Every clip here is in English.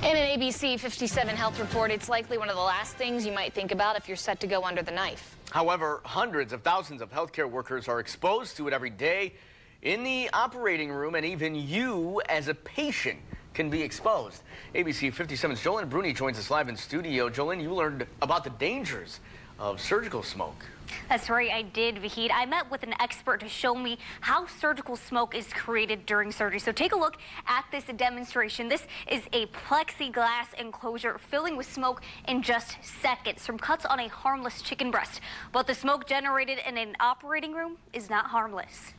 In an ABC 57 health report, it's likely one of the last things you might think about if you're set to go under the knife. However, hundreds of thousands of healthcare workers are exposed to it every day in the operating room, and even you as a patient can be exposed. ABC 57's Jolyn Bruni joins us live in studio. Jolyn, you learned about the dangers of surgical smoke. That's right, I did, Vahid. I met with an expert to show me how surgical smoke is created during surgery. So take a look at this demonstration. This is a plexiglass enclosure filling with smoke in just seconds from cuts on a harmless chicken breast. But the smoke generated in an operating room is not harmless.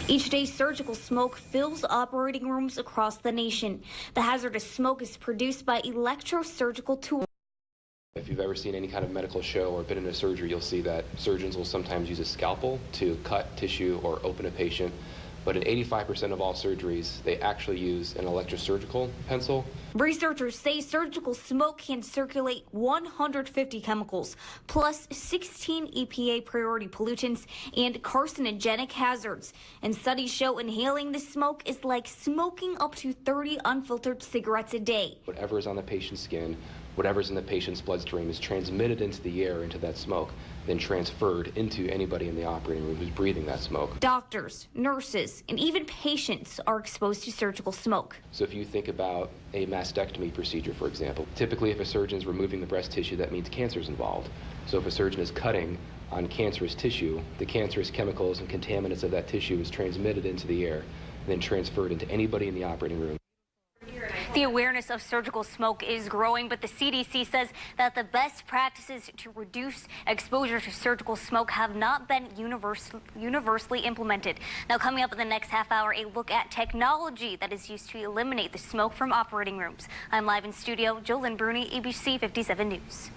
Each day, surgical smoke fills operating rooms across the nation. The hazardous smoke is produced by electrosurgical tools. If you've ever seen any kind of medical show or been in a surgery, you'll see that surgeons will sometimes use a scalpel to cut tissue or open a patient. But in 85% of all surgeries, they actually use an electrosurgical pencil. Researchers say surgical smoke can circulate 150 chemicals, plus 16 EPA priority pollutants and carcinogenic hazards. And studies show inhaling the smoke is like smoking up to 30 unfiltered cigarettes a day. Whatever is on the patient's skin, whatever's in the patient's bloodstream is transmitted into the air, into that smoke, then transferred into anybody in the operating room who's breathing that smoke. Doctors, nurses, and even patients are exposed to surgical smoke. So if you think about a mastectomy procedure, for example, typically if a surgeon is removing the breast tissue, that means cancer is involved. So if a surgeon is cutting on cancerous tissue, the cancerous chemicals and contaminants of that tissue is transmitted into the air, and then transferred into anybody in the operating room. The awareness of surgical smoke is growing, but the CDC says that the best practices to reduce exposure to surgical smoke have not been universally implemented. Now, coming up in the next half hour, a look at technology that is used to eliminate the smoke from operating rooms. I'm live in studio, Jolyn Bruni, ABC 57 News.